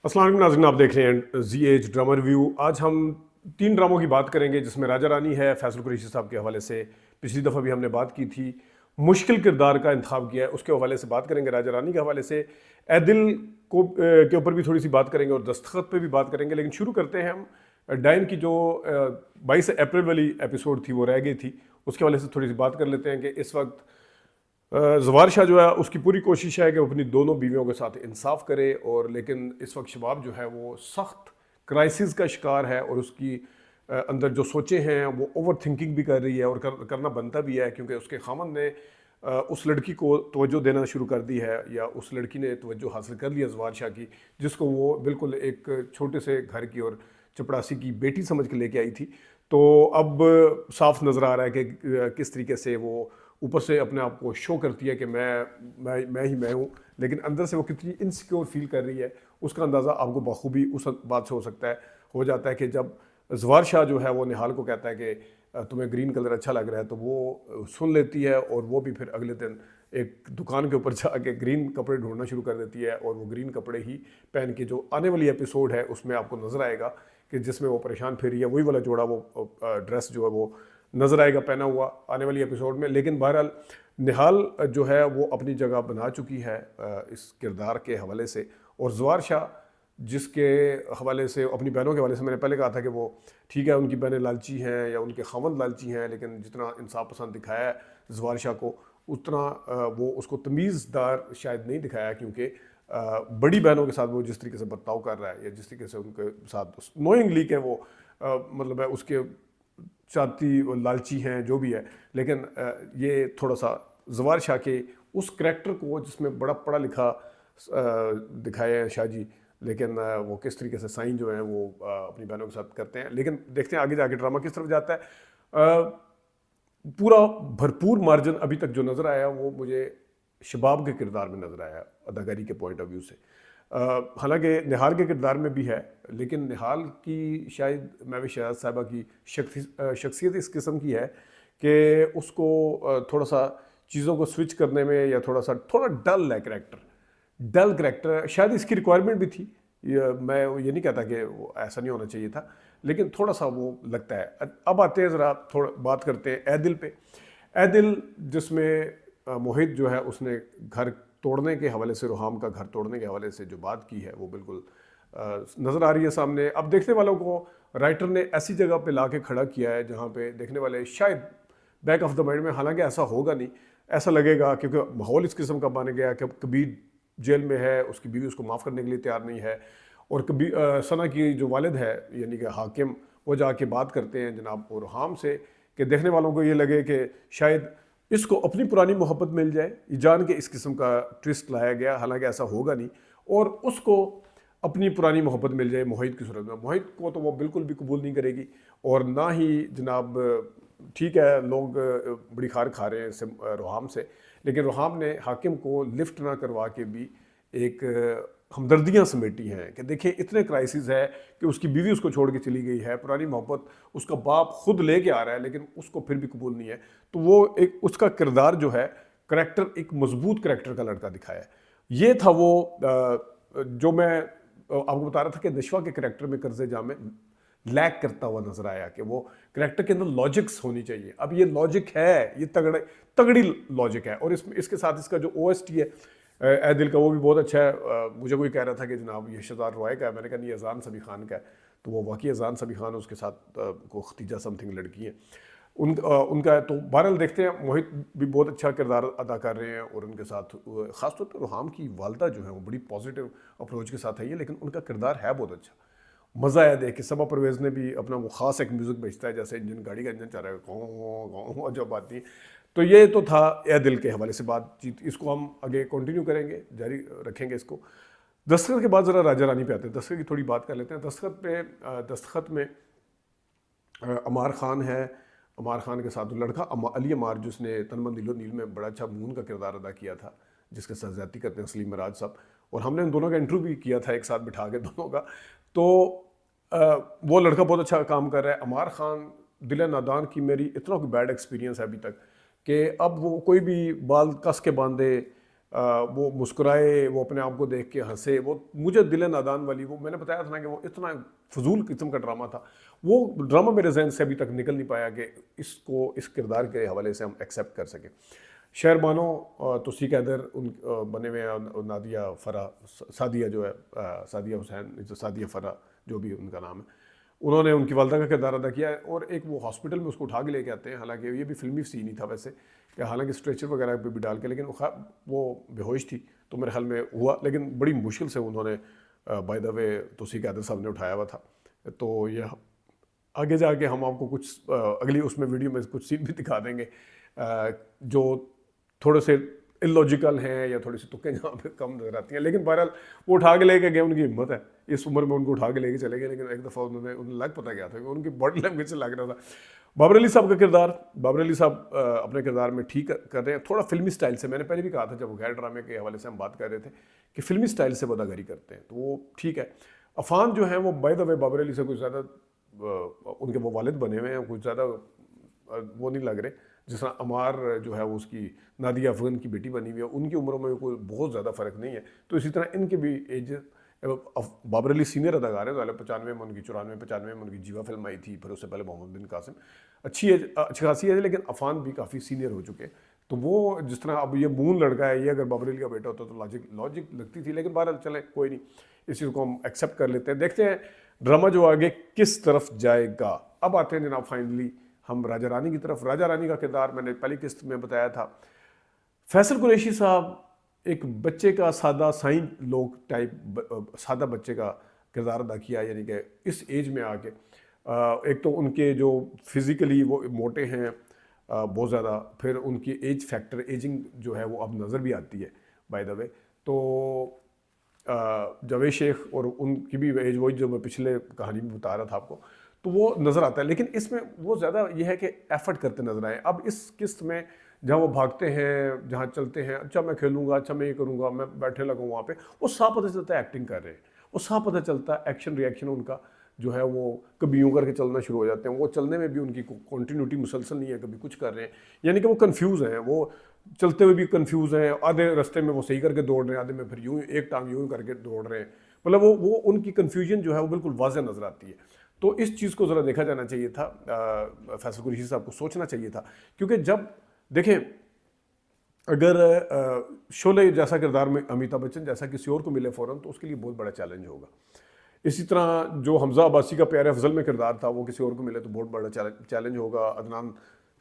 अस्सलाम वालेकुम नाज़रीन, आप देख रहे हैं जी एच ड्रामा रिव्यू। आज हम 3 ड्रामों की बात करेंगे जिसमें राजा रानी है फैसल कुरैशी साहब के हवाले से। पिछली दफ़ा भी हमने बात की थी, मुश्किल किरदार का इंतखाब किया है, उसके हवाले से बात करेंगे। राजा रानी के हवाले से ए दिल को के ऊपर भी थोड़ी सी बात करेंगे और दस्तखत पे भी बात करेंगे। लेकिन शुरू करते हैं हम डाइन की जो 22 अप्रैल वाली एपिसोड थी वो रह गई थी, उसके हवाले से थोड़ी सी बात कर लेते हैं कि इस वक्त जवार शाह जो है उसकी पूरी कोशिश है कि वो अपनी दोनों बीवियों के साथ इंसाफ करे, और लेकिन इस वक्त शबाब जो है वो सख्त क्राइसिस का शिकार है और उसकी अंदर जो सोचे हैं वो ओवर थिंकिंग भी कर रही है और करना बनता भी है, क्योंकि उसके खामन ने उस लड़की को तवज्जो देना शुरू कर दी है, या उस लड़की ने तवज्जो हासिल कर लिया जवार शाह की, जिसको वो बिल्कुल एक छोटे से घर की और चपड़ासी की बेटी समझ के लेके आई थी। तो अब साफ नज़र आ रहा है कि किस तरीके से वो ऊपर से अपने आप को शो करती है कि मैं ही मैं हूँ, लेकिन अंदर से वो कितनी इनसिक्योर फील कर रही है उसका अंदाज़ा आपको बखूबी उस बात से हो जाता है कि जब जवार शाह जो है वो निहाल को कहता है कि तुम्हें ग्रीन कलर अच्छा लग रहा है, तो वो सुन लेती है और वो भी फिर अगले दिन एक दुकान के ऊपर जाके ग्रीन कपड़े ढूंढना शुरू कर देती है, और वो ग्रीन कपड़े ही पहन के जो आने वाली एपिसोड है उसमें आपको नज़र आएगा कि जिसमें वो परेशान फिर रही है, वही वाला जोड़ा वो ड्रेस जो है वो नज़र आएगा पहना हुआ आने वाली एपिसोड में। लेकिन बहरहाल निहाल जो है वो अपनी जगह बना चुकी है इस किरदार के हवाले से, और जवार शाह जिसके हवाले से अपनी बहनों के हवाले से मैंने पहले कहा था कि वो ठीक है उनकी बहनें लालची हैं या उनके खावंद लालची हैं, लेकिन जितना इंसाफ पसंद दिखाया है जवार शाह को उतना वो उसको तमीज़दार शायद नहीं दिखाया, क्योंकि बड़ी बहनों के साथ वो जिस तरीके से बर्ताव कर रहा है या जिस तरीके से उनके साथ नोइंगली के वो मतलब है उसके चाहती और लालची हैं जो भी है, लेकिन ये थोड़ा सा जवार शाह के उस करैक्टर को जिसमें बड़ा पढ़ा लिखा दिखाया है शाह जी, लेकिन वो किस तरीके से साइन जो है वो अपनी बहनों के साथ करते हैं। लेकिन देखते हैं आगे जाके ड्रामा किस तरफ जाता है। पूरा भरपूर मार्जिन अभी तक जो नज़र आया वो मुझे शबाब के किरदार में नज़र आया अदाकारी के पॉइंट ऑफ व्यू से। हालांकि निहाल के किरदार में भी है, लेकिन निहाल की शायद महवी शहजाद साहिबा की शख्सियत इस किस्म की है कि उसको थोड़ा सा चीज़ों को स्विच करने में या थोड़ा डल है डल करैक्टर शायद इसकी रिक्वायरमेंट भी थी। मैं ये नहीं कहता कि वो ऐसा नहीं होना चाहिए था, लेकिन थोड़ा सा वो लगता है। अब आते हैं ज़रा थोड़ा बात करते हैं ए दिल पे। ए दिल जिसमें मोहित जो है उसने घर तोड़ने के हवाले से, रुहाम का घर तोड़ने के हवाले से जो बात की है वो बिल्कुल नज़र आ रही है सामने। अब देखने वालों को राइटर ने ऐसी जगह पे ला के खड़ा किया है जहाँ पे देखने वाले शायद बैक ऑफ द माइंड में, हालांकि ऐसा होगा नहीं, ऐसा लगेगा क्योंकि माहौल इस किस्म का बन गया कि कबीर जेल में है, उसकी बीवी उसको माफ़ करने के लिए तैयार नहीं है, और कभी सना की जो वालिद है यानी कि हाकिम वो जाके बात करते हैं जनाब रुहाम से कि देखने वालों को ये लगे कि शायद इसको अपनी पुरानी मोहब्बत मिल जाए, ये जान के इस किस्म का ट्विस्ट लाया गया, हालांकि ऐसा होगा नहीं, और उसको अपनी पुरानी मोहब्बत मिल जाए मोहित की सूरत में। मोहित को तो वो बिल्कुल भी कबूल नहीं करेगी, और ना ही जनाब ठीक है लोग बड़ी खार खा रहे हैं रुहाम से, लेकिन रुहाम ने हाकिम को लिफ्ट ना करवा के भी एक हमदर्दियाँ समेटी हैं कि देखिए इतने क्राइसिस है कि उसकी बीवी उसको छोड़ के चली गई है, पुरानी मोहब्बत उसका बाप खुद लेके आ रहा है, लेकिन उसको फिर भी कबूल नहीं है। तो वो एक उसका किरदार जो है करैक्टर एक मजबूत करैक्टर का लड़का दिखाया है। ये था वो जो मैं आपको बता रहा था कि नशवा के करैक्टर में कर्ज़े जामे लैक करता हुआ नजर आया कि वो करैक्टर के अंदर लॉजिक्स होनी चाहिए। अब ये लॉजिक है, ये तगड़ी लॉजिक है, और इसके साथ इसका जो OST है ए दिल का वो भी बहुत अच्छा है। मुझे कोई कह रहा था कि जनाब ये शहजाद रॉय का है, मैंने कहा नहीं अजान सभी खान का है, तो वो वाकई अजान सभी खान उसके साथ को खतीजा समथिंग लड़की है उनका है। तो बहरहाल देखते हैं, मोहित भी बहुत अच्छा किरदार अदा कर रहे हैं, और उनके साथ ख़ासतौर पर रुहाम की वालदा जो है वो बड़ी पॉजिटिव अप्रोच के साथ है ये, लेकिन उनका किरदार है बहुत अच्छा। मज़ा आया देख के। सबा परवेज़ ने भी अपना वो ख़ास एक म्यूज़िक बेचता है, जैसे इंजन गाड़ी का इंजन चल रहा है गाँव जब आती है। तो ये तो था ए दिल के हवाले से बातचीत, इसको हम आगे कंटिन्यू करेंगे, जारी रखेंगे इसको। दस्तखत के बाद ज़रा राजा रानी पे आते हैं, दस्तखत की थोड़ी बात कर लेते हैं। दस्तखत में अमार खान है, अमार खान के साथ लड़का अली अमार जिसने तनमन दिलो नील में बड़ा अच्छा मून का किरदार अदा किया था, जिसके साथ ज़्यादती करते हैं सलीम मराज साहब, और हमने उन दोनों का इंटरव्यू भी किया था एक साथ बिठा के दोनों का। तो वो लड़का बहुत अच्छा काम कर रहा है। अमार खान दिल नादान की मेरी इतना कोई बैड एक्सपीरियंस है अभी तक कि अब वो कोई भी बाल कस के बांधे वो मुस्कुराए, वो अपने आप को देख के हंसे, वो मुझे दिल नादान वाली, वो मैंने बताया था ना कि वो इतना फजूल किस्म का ड्रामा था, वो ड्रामा मेरे जहन से अभी तक निकल नहीं पाया कि इसको इस किरदार के हवाले से हम एक्सेप्ट कर सकें। शहर बानो तुसी कैदर उन बने हुए हैं, नादिया फ़रा, सादिया जो है, सादिया हुसैन, सादिया फ़रा जो भी उनका नाम है, उन्होंने उनकी वालदा का किरदार अदा किया है। और एक वो हॉस्पिटल में उसको उठा के लेके आते हैं, हालांकि ये भी फिल्मी सीन ही था वैसे, कि हालांकि स्ट्रेचर वगैरह पे भी डाल के, लेकिन वो बेहोश थी तो मेरे ख्याल में हुआ, लेकिन बड़ी मुश्किल से उन्होंने बाय द वे तुसी कैदर साहब ने उठाया हुआ था। तो ये आगे जाके हम आपको कुछ अगली उसमें वीडियो में कुछ सीन भी दिखा देंगे जो थोड़े से इलॉजिकल हैं या थोड़ी सी तुक्के जहाँ पे कम नजर आती हैं, लेकिन बहरहाल वो उठा के लेके गए, उनकी हिम्मत है, इस उम्र में उनको उठा के लेके चले गए। लेकिन एक दफ़ा उन्हें लग पता गया था कि उनकी बॉडी लैंग्वेज से लग रहा था। बाबर अली साहब का किरदार, बाबर अली साहब अपने किरदार में ठीक कर रहे हैं, थोड़ा फिल्मी स्टाइल से, मैंने पहले भी कहा था जब गैर ड्रामे के हवाले से हम बात कर रहे थे कि फिल्मी स्टाइल से अदाकारी करते हैं, तो वो ठीक है। अफान जो है वो by the way Babar Ali से कुछ ज़्यादा, उनके वो वालिद बने हुए हैं, कुछ ज़्यादा वो नहीं लग रहे, जिस तरह अमार जो है वो उसकी नादिया अफगान की बेटी बनी हुई है, उनकी उम्रों में कोई बहुत ज़्यादा फ़र्क नहीं है। तो इसी तरह इनके भी एज, बाबर अली सीनियर अदाकार है, तो 95 में उनकी, 94-95 में उनकी जीवा फिल्म आई थी, फिर उससे पहले मोहम्मद बिन कासिम, अच्छी एज, अच्छी खासी है, लेकिन अफान भी काफ़ी सीनियर हो चुके हैं। तो वो जिस तरह अब ये मून लड़का है, ये अगर बाबर अली का बेटा होता तो लॉजिक लगती थी, लेकिन बहरहाल चले कोई नहीं, इस चीज़ को हम एक्सेप्ट कर लेते हैं। देखते हैं ड्रामा जो आगे किस तरफ जाएगा। अब आते हैं जनाब फाइनली हम राजा रानी की तरफ। राजा रानी का किरदार मैंने पहली किस्त में बताया था, फैसल कुरैशी साहब एक बच्चे का, सादा साईं लोग टाइप सादा बच्चे का किरदार अदा किया, यानी कि इस एज में आके एक तो उनके जो फिज़िकली वो मोटे हैं बहुत ज़्यादा, फिर उनकी एज फैक्टर, एजिंग जो है वो अब नज़र भी आती है बाय द वे। तो जावेद शेख और उनकी भी एज वही जो मैं पिछले कहानी में बता रहा था आपको, तो वो नज़र आता है, लेकिन इसमें वो ज़्यादा ये है कि एफर्ट करते नजर आए। अब इस किस्त में जहाँ वो भागते हैं, जहाँ चलते हैं, अच्छा मैं खेलूंगा, अच्छा मैं ये करूँगा, मैं बैठे लगा वहाँ पे, वो साफ पता चलता है एक्टिंग कर रहे हैं, वो साफ पता चलता है एक्शन रिएक्शन उनका जो है वो कभी यूँ करके चलना शुरू हो जाते हैं, वो चलने में भी उनकी कॉन्टीन्यूटी मुसलसल नहीं है, कभी कुछ कर रहे हैं, यानी कि वो कन्फ्यूज़ हैं, वो चलते हुए भी कन्फ्यूज़ हैं, आधे रास्ते में वो सही करके दौड़ रहे हैं, आधे में फिर यूँ एक टांग यूँ करके दौड़ रहे हैं, मतलब वो उनकी कन्फ्यूजन जो है वो बिल्कुल वाज़ह नज़र आती है। तो इस चीज़ को ज़रा देखा जाना चाहिए था, फैसल कुरैशी साहब को सोचना चाहिए था, क्योंकि जब देखें अगर शोले जैसा किरदार में अमिताभ बच्चन जैसा किसी और को मिले फ़ौरन, तो उसके लिए बहुत बड़ा चैलेंज होगा। इसी तरह जो हमजा अब्बासी का प्यारे अफजल में किरदार था, वो किसी और को मिले तो बहुत बड़ा चैलेंज होगा। अदनान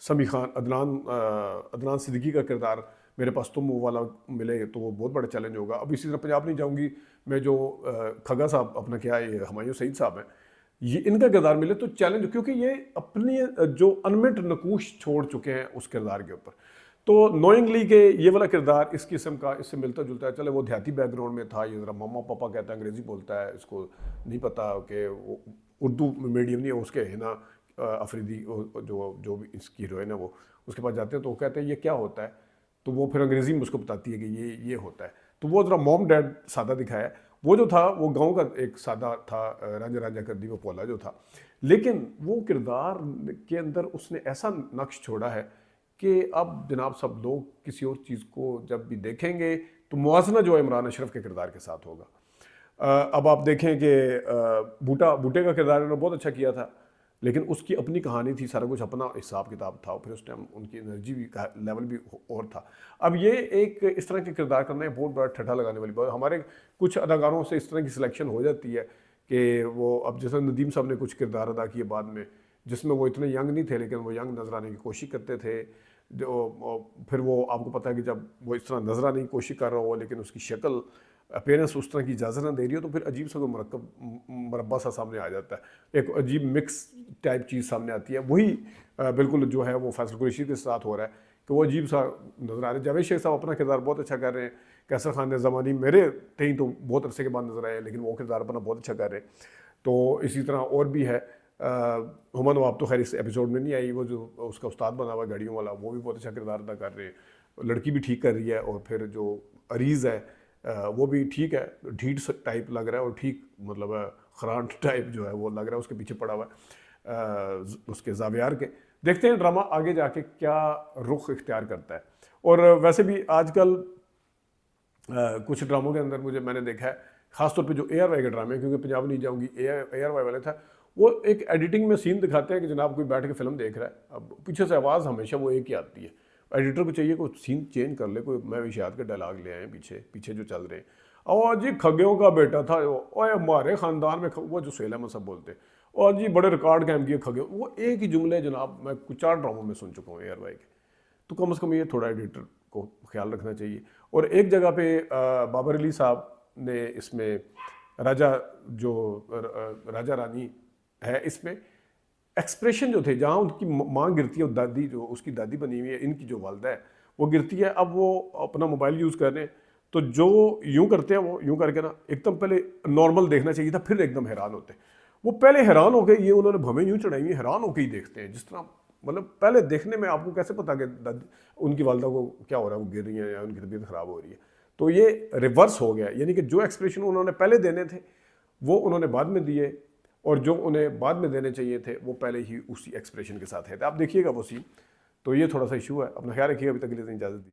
समी खान, अदनान सिद्दीकी का किरदार मेरे पास तुम वो वाला मिले तो वो बहुत बड़ा चैलेंज होगा। अब इसी तरह पंजाब नहीं जाऊँगी मैं, जो खगा साहब अपना क्या है, हुमायूं सईद साहब हैं, ये इनका किरदार मिले तो चैलेंज, क्योंकि ये अपनी जो अनमेट नकूश छोड़ चुके हैं उस किरदार के ऊपर। तो नोइंगली के ये वाला किरदार इस किस्म का इससे मिलता जुलता है, चले वो देहाती बैकग्राउंड में था, ये ज़रा मम्मा पापा कहता है, अंग्रेज़ी बोलता है, इसको नहीं पता कि वो उर्दू मीडियम नहीं है, उसके हिना अफरीदी जो भी इसकी हीरोइन है वो उसके पास जाते हैं, तो वो कहते हैं ये क्या होता है, तो वो फिर अंग्रेज़ी में उसको बताती है कि ये होता है। तो वो ज़रा मॉम डैड सादा दिखाया, वो जो था वो गांव का एक सादा था, रांझा रांझा कर दी वो पोला जो था, लेकिन वो किरदार के अंदर उसने ऐसा नक्श छोड़ा है कि अब जनाब सब लोग किसी और चीज़ को जब भी देखेंगे तो मुवाजना जो है इमरान अशरफ के किरदार के साथ होगा। अब आप देखें कि बूटे का किरदार उन्होंने बहुत अच्छा किया था, लेकिन उसकी अपनी कहानी थी, सारा कुछ अपना हिसाब किताब था, फिर उस टाइम उनकी एनर्जी भी लेवल भी और था। अब ये एक इस तरह के किरदार करना है बहुत बड़ा ठट्ठा लगाने वाली बात। हमारे कुछ अदाकारों से इस तरह की सिलेक्शन हो जाती है कि वो, अब जैसे नदीम साहब ने कुछ किरदार अदा किए बाद में, जिसमें वो इतने यंग नहीं थे लेकिन वो यंग नजर आने की कोशिश करते थे, जो फिर वो आपको पता है कि जब वो इस तरह नजर आने की कोशिश कर रहा हो लेकिन उसकी शक्ल अपेयरेंस उस तरह की इजाज़त ना दे रही हो, तो फिर अजीब सा कोई मरब्बा सा सामने आ जाता है, एक अजीब मिक्स टाइप चीज़ सामने आती है। वही बिल्कुल जो है वो फैसल कुरैशी के साथ हो रहा है कि वो अजीब सा नज़र आ रहा है। जावेद शेख साहब अपना किरदार बहुत अच्छा कर रहे हैं, कैसर खान ने ज़मानी मेरे तई तो बहुत अरसे के बाद नजर आए, लेकिन वो किरदार अपना बहुत अच्छा कर रहे हैं। तो इसी तरह और भी है, हुमा नवाब तो खैर इस एपिसोड में नहीं आई, वो जो उसका उस्ताद बना हुआ गाड़ियों वाला, वो भी बहुत अच्छा किरदार अदा कर रहे हैं, लड़की भी ठीक कर रही है, और फिर जो अरीज़ है वो भी ठीक है, ढीठ टाइप लग रहा है, और ठीक मतलब खरांट टाइप जो है वो लग रहा है, उसके पीछे पड़ा हुआ है उसके जावियार के। देखते हैं ड्रामा आगे जाके क्या रुख इख्तियार करता है। और वैसे भी आजकल कुछ ड्रामों के अंदर मैंने देखा है, खासतौर पे जो ARY के ड्रामे, क्योंकि पंजाब नहीं जाऊंगी, ARY वाले था, वो एक एडिटिंग में सीन दिखाते हैं कि जनाब कोई बैठ के फिल्म देख रहा है, अब पीछे से आवाज़ हमेशा वो एक ही आती है। एडिटर को चाहिए कोई सीन चेंज कर ले, कोई मैं विशाद के डायलॉग ले आए पीछे पीछे जो चल रहे हैं। और जी खग्गों का बेटा था, ओए हमारे ख़ानदान में वो जो सुहेल अहमद सब बोलते, और जी बड़े रिकॉर्ड कायम किए खग्गे, वो एक ही जुमले जनाब मैं कुछ 4 ड्रामों में सुन चुका हूँ ARY के। तो कम से कम ये थोड़ा एडिटर को ख्याल रखना चाहिए। और एक जगह पे बाबर अली साहब ने इसमें राजा जो राजा रानी है, इसमें एक्सप्रेशन जो थे, जहाँ उनकी माँ गिरती है, दादी जो उसकी दादी बनी हुई है, इनकी जो वालदा है वो गिरती है, अब वो अपना मोबाइल यूज़ कर रहे हैं, तो जो यूँ करते हैं वो यूँ करके ना एकदम पहले नॉर्मल देखना चाहिए था, फिर एकदम हैरान होते हैं। वो पहले हैरान हो गए, ये उन्होंने भवें यूँ चढ़ाई हुई, हैरान होकर ही देखते हैं, जिस तरह मतलब पहले देखने में आपको कैसे पता कि उनकी वालदा को क्या हो रहा है, वो गिर रही है या उनकी तबीयत ख़राब हो रही है। तो ये रिवर्स हो गया, यानी कि जो एक्सप्रेशन उन्होंने पहले देने थे वो उन्होंने बाद में दिए, और जो उन्हें बाद में देने चाहिए थे वो पहले ही उसी एक्सप्रेशन के साथ है। तो आप देखिएगा वो सीन। तो ये थोड़ा सा इशू है, अपना ख्याल रखिएगा। अभी तक के लिए इजाज़त दी।